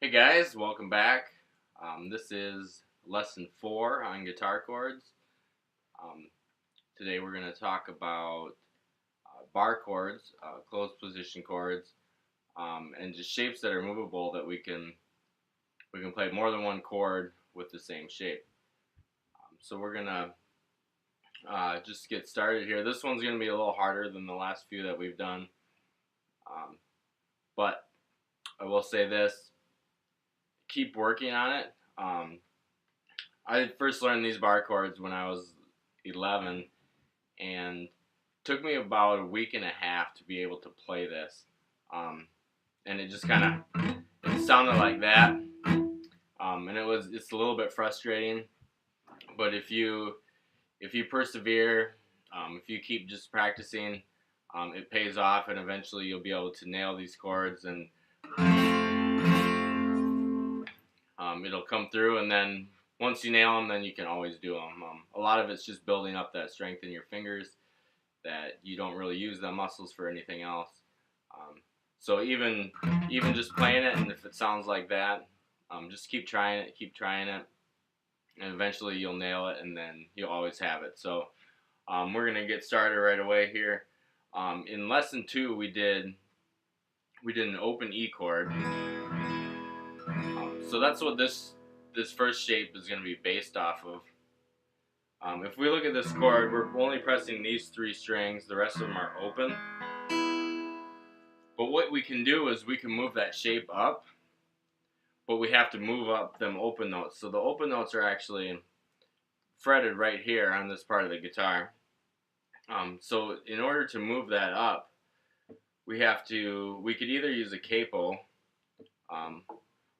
Hey guys, welcome back. This is lesson 4 on guitar chords. Um, Today we're going to talk about bar chords, closed position chords, and just shapes that are movable that we can play more than one chord with the same shape. So we're going to just get started here. This one's going to be a little harder than the last few that we've done, but I will say this: keep working on it. I first learned these bar chords when I was 11, and it took me about a week and a half to be able to play this. And it just kind of it sounded like that, and it's a little bit frustrating. But if you persevere, if you keep just practicing, it pays off, and eventually you'll be able to nail these chords, and it'll come through. And then once you nail them, then you can always do them. A lot of it's just building up that strength in your fingers, that you don't really use the muscles for anything else. So even just playing it, and if it sounds like that, just keep trying it, and eventually you'll nail it, and then you'll always have it. So we're gonna get started right away here. In lesson 2, we did an open E chord. So that's what this first shape is going to be based off of. If we look at this chord, we're only pressing these 3 strings. The rest of them are open. But what we can do is we can move that shape up, but we have to move up them open notes. So the open notes are actually fretted right here on this part of the guitar. So in order to move that up, we could either use a capo,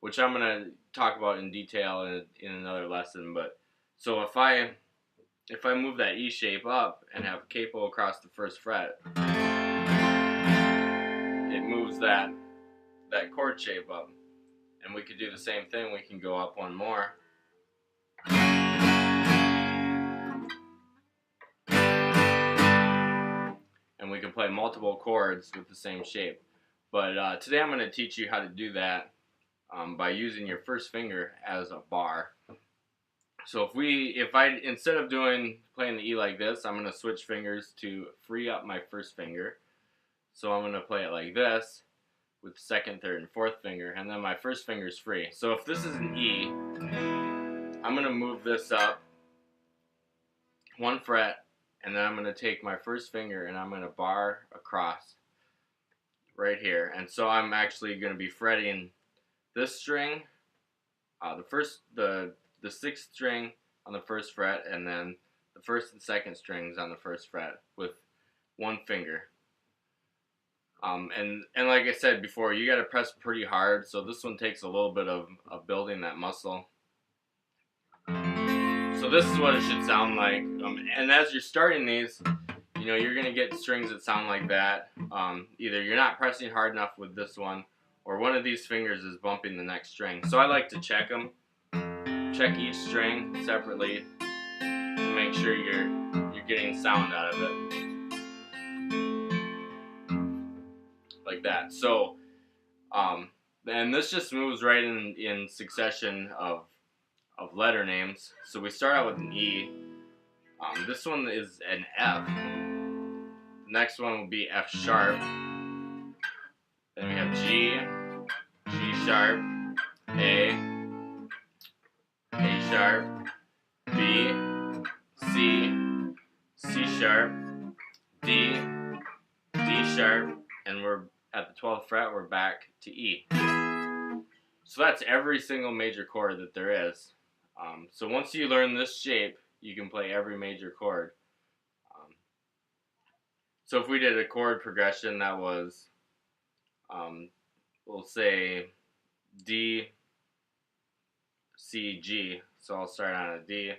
which I'm going to talk about in detail in another lesson. But so if I move that E shape up and have a capo across the first fret, it moves that chord shape up. And we could do the same thing. We can go up one more. And we can play multiple chords with the same shape. But today I'm going to teach you how to do that by using your first finger as a bar. So if I instead of playing the E like this, I'm going to switch fingers to free up my first finger. So I'm going to play it like this with second, third, and fourth finger, and then my first finger is free. So if this is an E, I'm going to move this up 1 fret, and then I'm going to take my first finger and I'm going to bar across right here. And so I'm actually going to be fretting this string, the 6th string on the first fret, and then the 1st and 2nd strings on the 1st fret with 1 finger. And like I said before, you got to press pretty hard, so this one takes a little bit of building that muscle. So this is what it should sound like. And as you're starting these, you're going to get strings that sound like that. Either you're not pressing hard enough with this one, or one of these fingers is bumping the next string. So I like to check them. Check each string separately to make sure you're getting sound out of it. Like that. So, and this just moves right in succession of letter names. So we start out with an E. This one is an F. The next one will be F sharp. Then we have G, G sharp, A sharp, B, C, C sharp, D, D sharp, and we're at the 12th fret, we're back to E. So that's every single major chord that there is. So once you learn this shape, you can play every major chord. So if we did a chord progression that was, we'll say D, C, G. So I'll start on a D.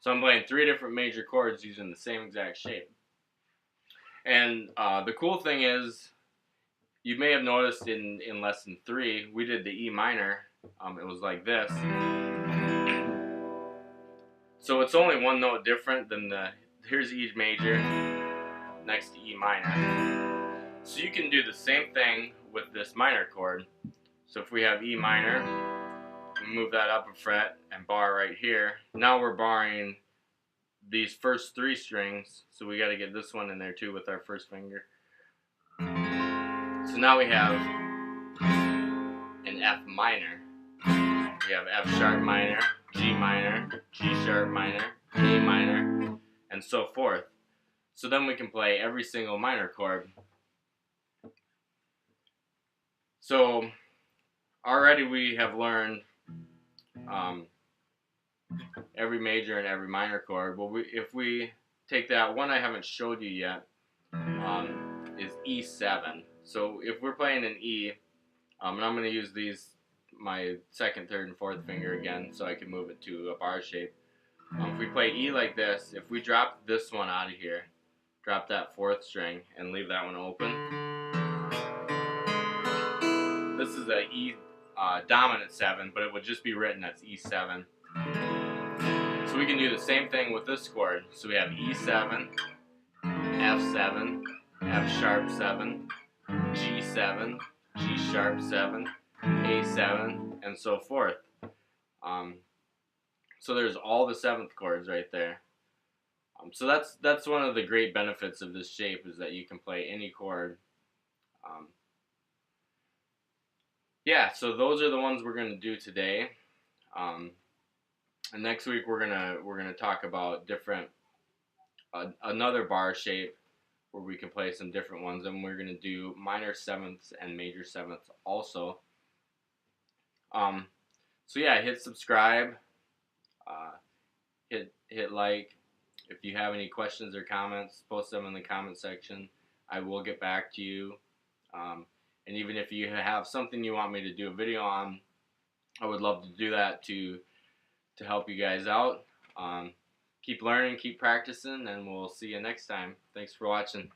So I'm playing 3 different major chords using the same exact shape. And the cool thing is, you may have noticed in lesson 3, we did the E minor. It was like this. So it's only one note different than here's E major next to E minor. So you can do the same thing with this minor chord. So if we have E minor, we move that up a fret and bar right here. Now we're barring these first 3 strings, so we got to get this one in there too with our first finger. So now we have an F minor. We have F sharp minor, G minor, G sharp minor, A minor, and so forth. So then we can play every single minor chord. So already we have learned every major and every minor chord. Well, if we take that one I haven't showed you yet, is E7. So if we're playing an E, and I'm going to use my second, third, and fourth finger again so I can move it to a bar shape. If we play E like this, if we drop this one out of here, drop that 4th string and leave that one open, this is a E dominant 7, but it would just be written as E7. So we can do the same thing with this chord. So we have E7, F7, F sharp 7, G7, G sharp 7, A7, and so forth. So there's all the 7th chords right there. So that's one of the great benefits of this shape, is that you can play any chord. Yeah, so those are the ones we're going to do today. And next week we're gonna talk about another bar shape where we can play some different ones, and we're gonna do minor 7ths and major 7ths also. So yeah, hit subscribe, hit like. If you have any questions or comments, post them in the comment section. I will get back to you. And even if you have something you want me to do a video on, I would love to do that to help you guys out. Keep learning, keep practicing, and we'll see you next time. Thanks for watching.